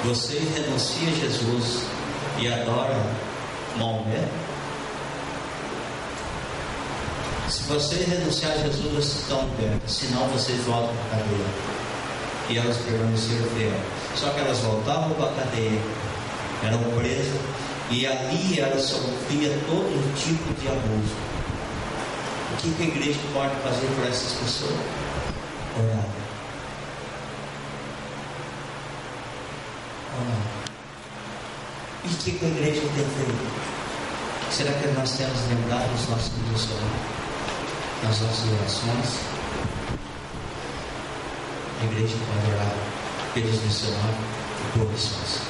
Você renuncia a Jesus e adora Maomé? Se você renunciar a Jesus, vocês estão libertos. Senão vocês voltam para a cadeia. E elas permaneceram fiéis. Só que elas voltavam para a cadeia, eram presas, e ali elas sofriam todo tipo de abuso. O que a igreja pode fazer por essas pessoas? Orar. E o que a igreja tem feito? Será que nós temos lembrado dos nossos missionários, nas nossas orações? A igreja pode orar pelos missionários e por missões.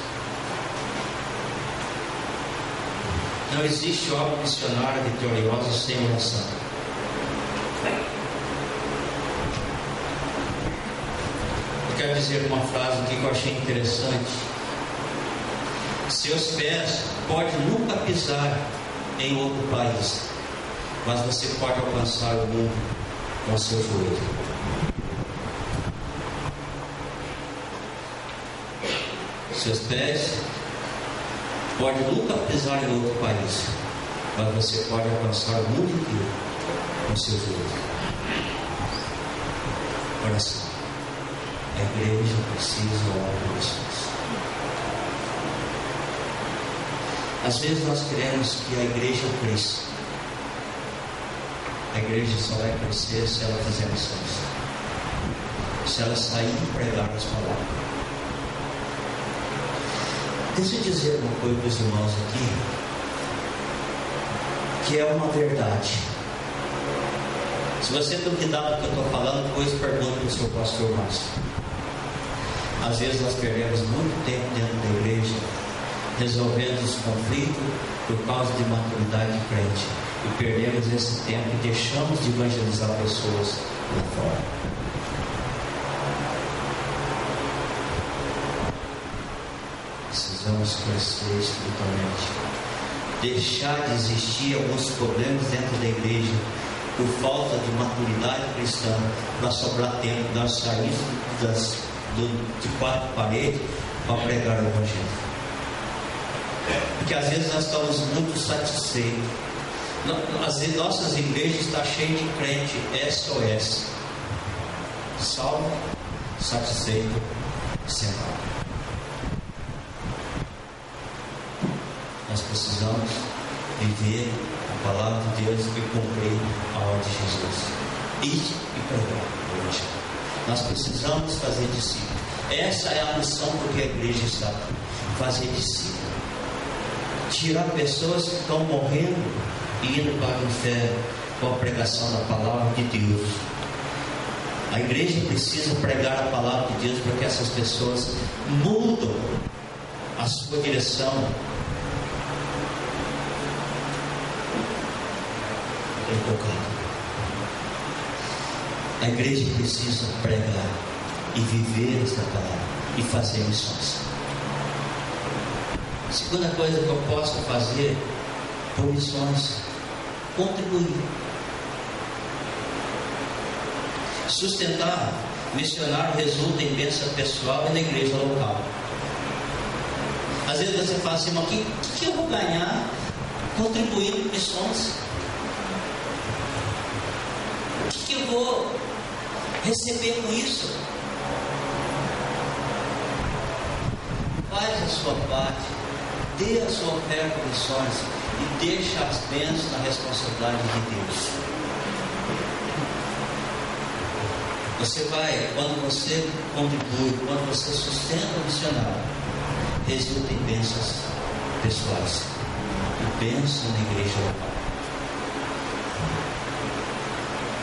Não existe obra missionária vitoriosa sem oração. Eu quero dizer uma frase aqui que eu achei interessante. Seus pés podem nunca pisar em outro país, mas você pode alcançar o mundo com seu joelho. Seus pés podem nunca pisar em outro país, mas você pode alcançar o mundo inteiro com seu joelho. Oração. A igreja precisa orar por missões. Às vezes nós queremos que a igreja cresça. A igreja só vai crescer se ela fizer missões, se ela sair e pregar as palavras. Deixa eu dizer uma coisa para os irmãos aqui, que é uma verdade. Se você duvidar do que eu estou falando, depois pergunte para o seu pastor Márcio. Às vezes nós perdemos muito tempo dentro da igreja resolvendo os conflitos por causa de maturidade de crente, e perdemos esse tempo e deixamos de evangelizar pessoas lá fora. Precisamos crescer espiritualmente, deixar de existir alguns problemas dentro da igreja por falta de maturidade cristã, para sobrar tempo de nós sairmos de quatro paredes para pregar o evangelho. Porque às vezes nós estamos muito satisfeitos. As nossas igrejas estão cheias de crente SOS, salvo, satisfeito, sentado. Nós precisamos viver a palavra de Deus e cumprir a ordem de Jesus. Ir e pregar o evangelho. Nós precisamos fazer discípulos. Essa é a missão porque a igreja está aqui. Fazer discípulos. Tirar pessoas que estão morrendo e indo para o inferno com a pregação da palavra de Deus. A igreja precisa pregar a palavra de Deus para que essas pessoas mudam a sua direção. A igreja precisa pregar e viver esta palavra e fazer missões. Segunda coisa que eu posso fazer por missões, contribuir. Sustentar missionário resulta em bênção pessoal e na igreja local. Às vezes você fala assim, mas o que eu vou ganhar contribuindo em missões? O que eu vou receber com isso? Faz a sua parte, dê a sua oferta de missões e deixa as bênçãos na responsabilidade de Deus. Você vai, quando você contribui, quando você sustenta o missionário, resulta em bênçãos pessoais e bênçãos na igreja local.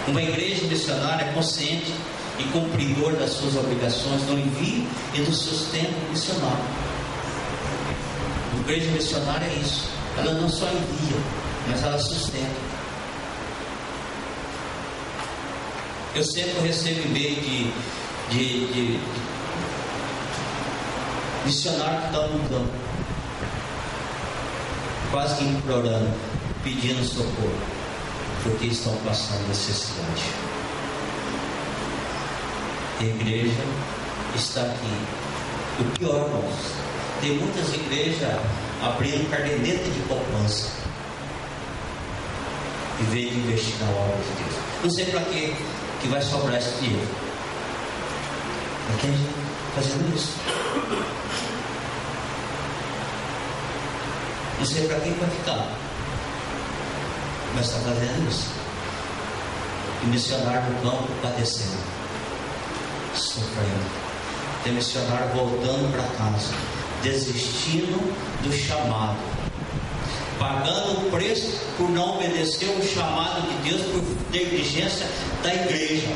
Uma igreja missionária é consciente e cumpridor das suas obrigações no envio e no sustento missionário. Uma igreja missionária é isso. Ela não só envia, mas ela sustenta. Eu sempre recebo e-mail de missionário que está no campo, quase que implorando, pedindo socorro, porque estão passando necessidade. A igreja está aqui O pior, irmãos, tem muitas igrejas abrindo caderneta de poupança em vez de investir na obra de Deus. Não sei para que vai sobrar esse dinheiro. Mas tem gente fazendo isso. Não sei para quem vai ficar, mas está fazendo isso. E missionário no campo padecendo, sofrendo. Tem missionário voltando para casa, desistindo do chamado, pagando o preço por não obedecer o chamado de Deus, por negligência da igreja.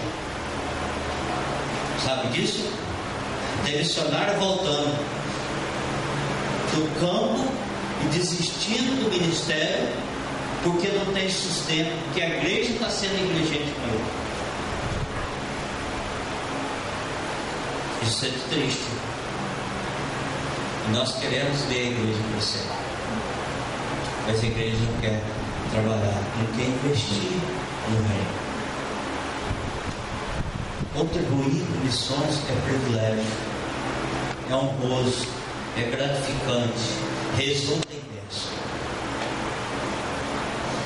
Sabe disso? Tem missionário voltando do campo e desistindo do ministério porque não tem sustento, porque a igreja está sendo negligente com ele. Isso é triste. Nós queremos ver a igreja crescer, mas a igreja não quer trabalhar, não quer investir no reino. Contribuir com missões é privilégio, é honroso, é gratificante, resulta em bênção.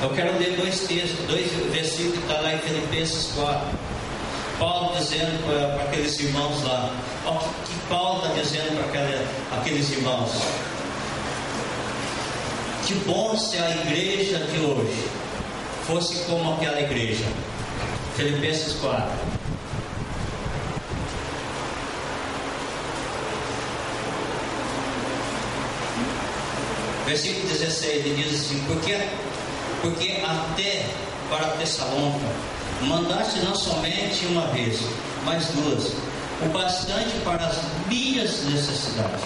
Eu quero ler dois textos, dois versículos que estão lá em Filipenses 4. Paulo dizendo para aqueles irmãos lá, o que Paulo está dizendo para aqueles irmãos? Que bom se a igreja de hoje fosse como aquela igreja. Filipenses 4. Versículo 16, ele diz assim: porque até para Tessalônica mandaste não somente uma vez, mas duas, o bastante para as minhas necessidades.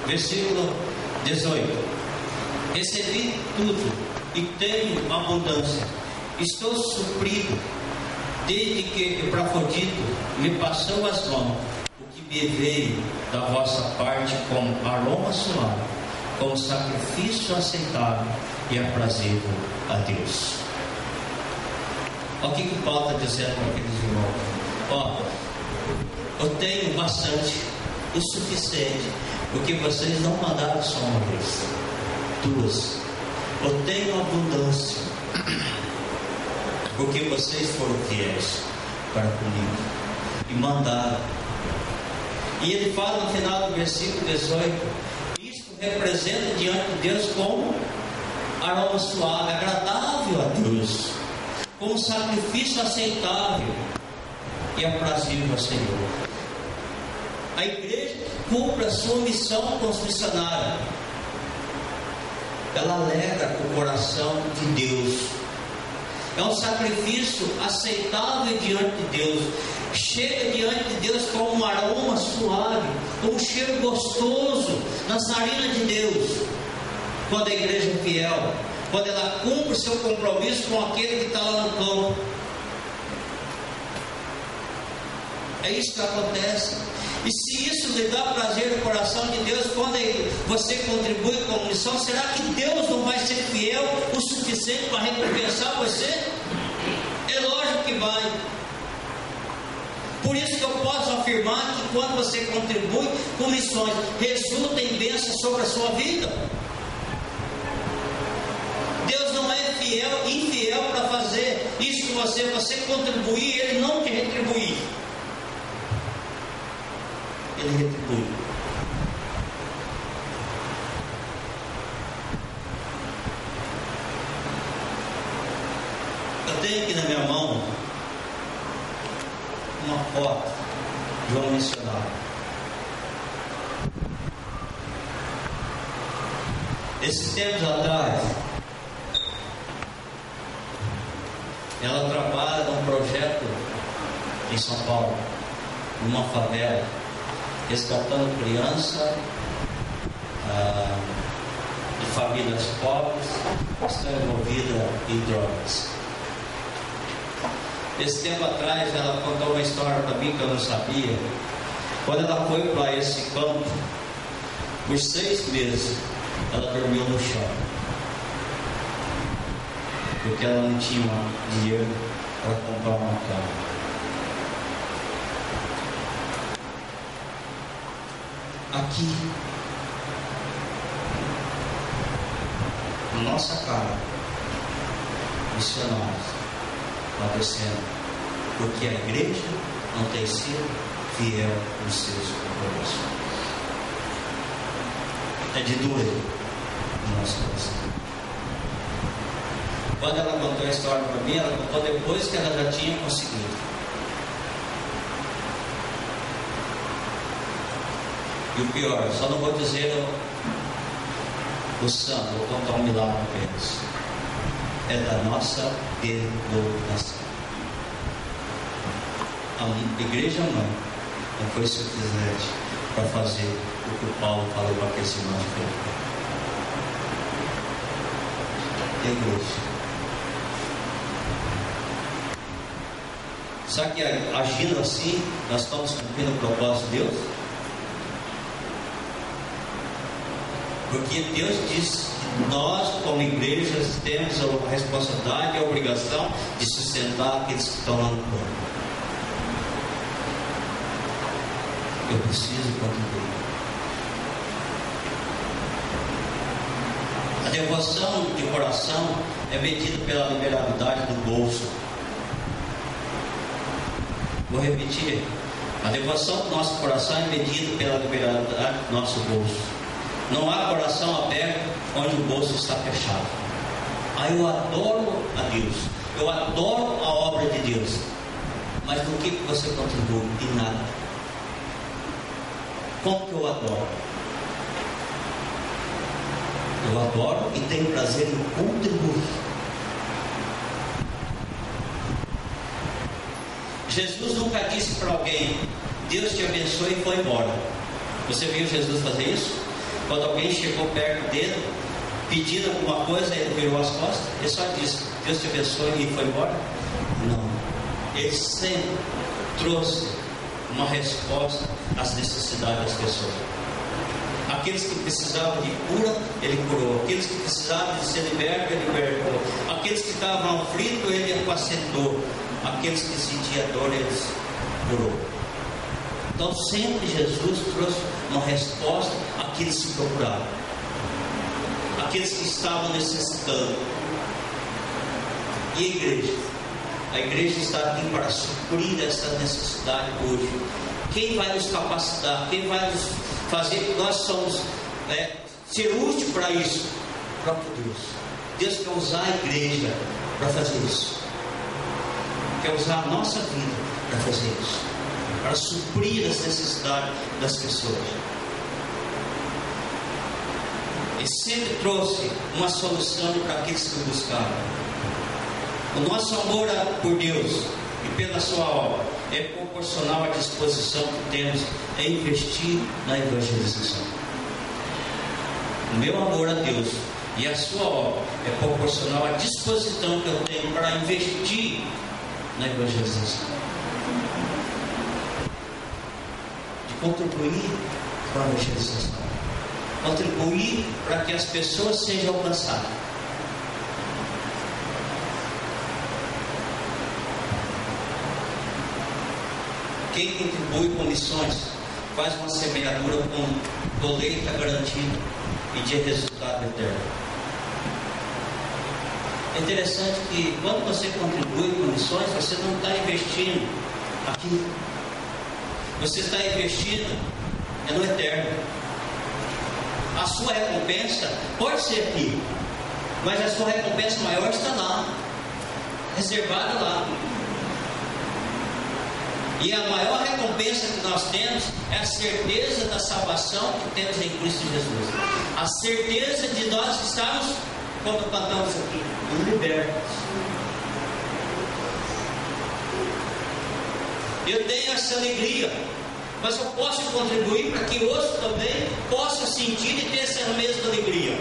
Versículo 18: recebi tudo e tenho abundância, estou suprido, desde que Epafrodito me passou as mãos, o que me veio da vossa parte como aroma suave, como sacrifício aceitável e aprazível a Deus. Olha o que Paulo está dizendo para aqueles irmãos. Eu tenho bastante, o suficiente, porque vocês não mandaram só uma vez, duas. Eu tenho abundância, porque vocês foram fiéis para comigo e mandaram. E ele fala no final do versículo 18: isto representa diante de Deus como aroma suave, agradável a Deus, como sacrifício aceitável e aprazível ao Senhor. A igreja cumpre a sua missão com os missionários. Ela alegra o coração de Deus. É um sacrifício aceitável diante de Deus. Chega diante de Deus como um aroma suave, como um cheiro gostoso nas narinas de Deus. Quando a igreja é fiel, quando ela cumpre o seu compromisso com aquele que está lá no campo. É isso que acontece. E se isso lhe dá prazer no coração de Deus, quando você contribui com a missão, será que Deus não vai ser fiel o suficiente para recompensar você? É lógico que vai. Por isso que eu posso afirmar que quando você contribui com missões, resulta em bênção sobre a sua vida. Deus não é infiel para fazer isso que você contribuir, Ele não te retribuir. Ele retribui. Eu tenho aqui na minha mão uma foto de uma missionária. Esses tempos atrás, ela trabalha num projeto em São Paulo, numa favela, resgatando crianças de famílias pobres que estão envolvidas em drogas. Esse tempo atrás ela contou uma história para mim que eu não sabia. Quando ela foi para esse campo, por 6 meses ela dormiu no chão, porque ela não tinha dinheiro para comprar uma cama. aqui, na nossa cara, missionários padecendo, porque a igreja não tem sido fiel nos seus compromissos. É de doer no nosso coração. Quando ela contou a história para mim, ela contou depois que ela já tinha conseguido. E o pior, só não vou dizer o santo, vou contar um milagre apenas. É da nossa denominação. A igreja mãe não foi suficiente para fazer o que o Paulo falou para aqueles irmãos de Filipe. A igreja. Sabe que agindo assim, nós estamos cumprindo o propósito de Deus? Porque Deus diz que nós, como igrejas, temos a responsabilidade e a obrigação de sustentar aqueles que estão lá no plano. Eu preciso contribuir. A devoção de coração é medida pela liberalidade do bolso. Vou repetir. A devoção do nosso coração é medida pela liberalidade do nosso bolso. Não há coração aberto onde o bolso está fechado. Aí eu adoro a Deus, eu adoro a obra de Deus, mas no que você contribui? Em nada. Como que eu adoro? Eu adoro e tenho prazer em contribuir. Jesus nunca disse para alguém: Deus te abençoe e foi embora. Você viu Jesus fazer isso? Quando alguém chegou perto dele, pedindo alguma coisa, ele virou as costas, ele só disse: Deus te abençoe e foi embora? Não. Ele sempre trouxe uma resposta às necessidades das pessoas. Aqueles que precisavam de cura, ele curou. Aqueles que precisavam de ser libertos, ele libertou. Aqueles que estavam aflitos, ele apacentou. Aqueles que sentiam dor, ele curou. Então sempre Jesus trouxe uma resposta àqueles que procuravam, aqueles que estavam necessitando. E a igreja? A igreja está aqui para suprir essa necessidade hoje. Quem vai nos capacitar? Quem vai nos fazer que nós somos ser útil para isso? O próprio Deus. Deus quer usar a igreja para fazer isso. Quer usar a nossa vida para fazer isso, para suprir as necessidades das pessoas. E sempre trouxe uma solução para aqueles que buscaram. O nosso amor por Deus e pela sua obra é proporcional à disposição que temos em investir na evangelização. O meu amor a Deus e a sua obra é proporcional à disposição que eu tenho para investir na evangelização, de contribuir para a evangelização, contribuir para que as pessoas sejam alcançadas. Quem contribui com missões faz uma semeadura com colheita garantida e de resultado eterno. É interessante que quando você contribui com missões, você não está investindo aqui. Você está investindo no eterno. A sua recompensa pode ser aqui, mas a sua recompensa maior está lá, reservada lá. E a maior recompensa que nós temos é a certeza da salvação que temos em Cristo Jesus. A certeza de nós estarmos, como cantamos aqui, libertos. Eu tenho essa alegria, mas eu posso contribuir para que outros também possam sentir e ter essa mesma alegria.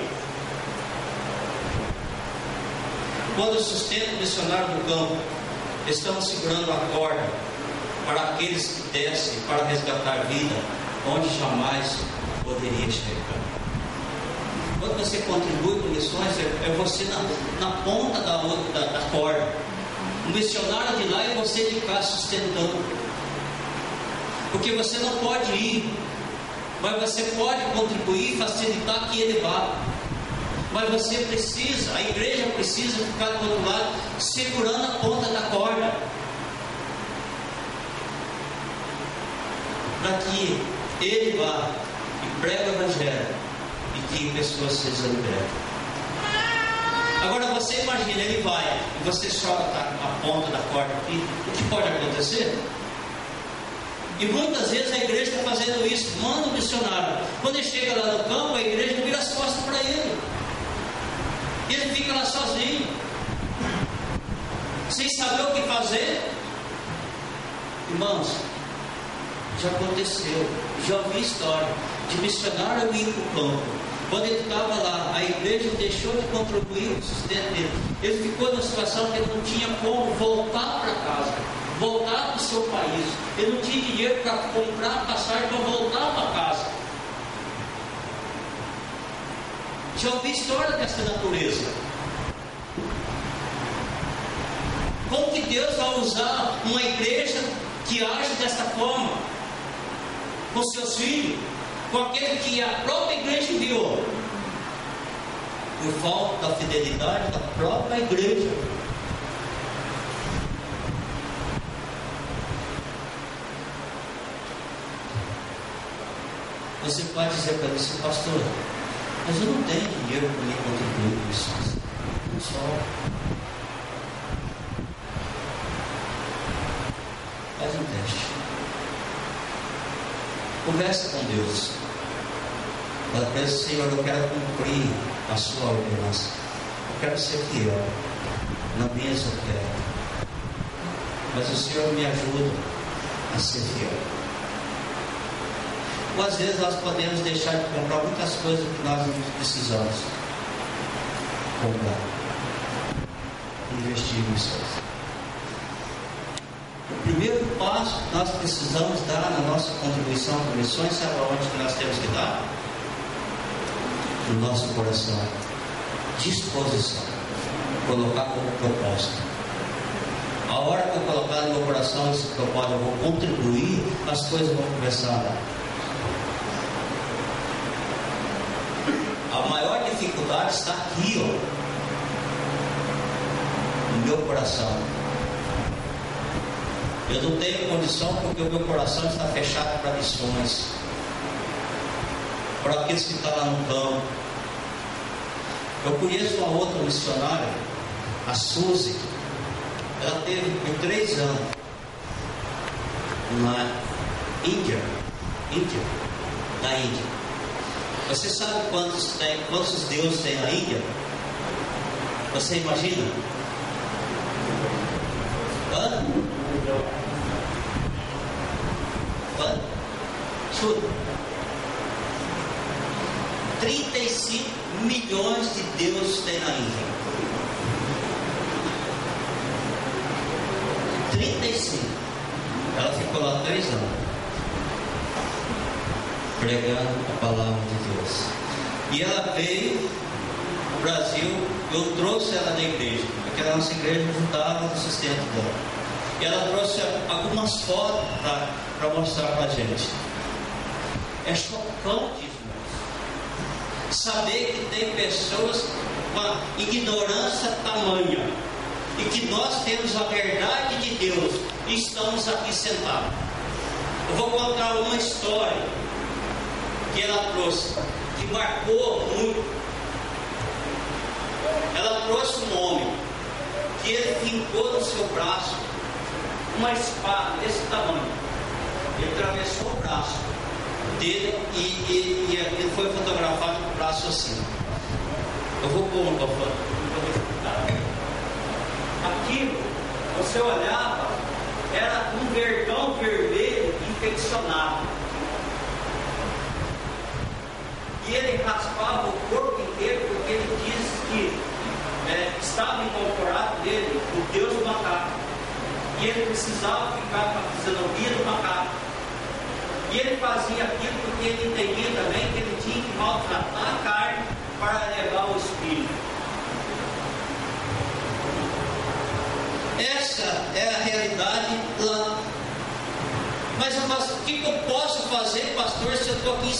Quando o sustento missionário do campo, estamos segurando a corda para aqueles que descem para resgatar vida onde jamais poderia chegar. Quando você contribui com missões, é você na ponta da corda. O missionário de lá é você de cá sustentando. Porque você não pode ir Mas você pode contribuir e facilitar que ele vá. Mas você precisa, a igreja precisa ficar do outro lado, segurando a ponta da corda, para que ele vá e pregue o Evangelho e que pessoas sejam libertas. Agora você imagina, ele vai e você solta a ponta da corda aqui, o que pode acontecer? E muitas vezes a igreja está fazendo isso, manda um missionário. Quando ele chega lá no campo, a igreja vira as costas para ele. E ele fica lá sozinho, sem saber o que fazer. Irmãos, já aconteceu, já ouvi história de missionário ir para o campo. Quando ele estava lá, a igreja deixou de contribuir o sustento dele. Ele ficou numa situação que ele não tinha como voltar para casa, voltar para o seu país. Ele não tinha dinheiro para comprar passagem para voltar para casa. Já ouvi história dessa natureza. Como que Deus vai usar uma igreja que age dessa forma com seus filhos, com aquele que a própria igreja enviou, por falta da fidelidade da própria igreja? Você pode dizer para ele, pastor, mas eu não tenho dinheiro para me contribuir com isso. Não só. Faz um teste. Conversa com Deus. Fala para ele, Senhor, eu quero cumprir a sua ordenança. Eu quero ser fiel. Na mesa eu quero. Mas o Senhor me ajuda a ser fiel. Ou às vezes nós podemos deixar de comprar muitas coisas que nós não precisamos comprar. Investir em missões. O primeiro passo que nós precisamos dar na nossa contribuição para missões, sabe aonde que nós temos que dar? No nosso coração. Disposição. Colocar como propósito. A hora que eu colocar no meu coração esse propósito, eu vou contribuir, as coisas vão começar a dar. A maior dificuldade está aqui, ó, no meu coração. Eu não tenho condição porque o meu coração está fechado para missões, para aqueles que estão lá no campo. Eu conheço uma outra missionária, a Suzy. Ela teve por 3 anos na Índia. Você sabe quantos deuses tem na Índia? Você imagina? Quanto? Chuta. 35 milhões de deuses tem na Índia. 35. Ela ficou lá 3 anos pregando a palavra de Deus. E ela veio ao Brasil. Eu trouxe ela da igreja, porque a nossa igreja ajudava no sustento dela. E ela trouxe algumas fotos para mostrar para a gente. É chocante, irmãos, saber que tem pessoas com a ignorância tamanha e que nós temos a verdade de Deus e estamos aqui sentados. Eu vou contar uma história que ela trouxe, que marcou muito. Ela trouxe um homem que ele fincou no seu braço uma espada desse tamanho. Ele atravessou o braço dele e ele foi fotografado com o braço assim. Eu vou pôr uma foto. Aquilo, você olhava, era um vergão vermelho infeccionado. E ele raspava o corpo inteiro porque ele disse que estava incorporado nele o Deus do macaco. E ele precisava ficar com a fisionomia do macaco. E ele fazia aquilo porque ele entendia também que ele tinha que maltratar a carne para elevar o espírito. Essa é a realidade lá. Mas o que eu posso fazer, pastor, se eu estou aqui em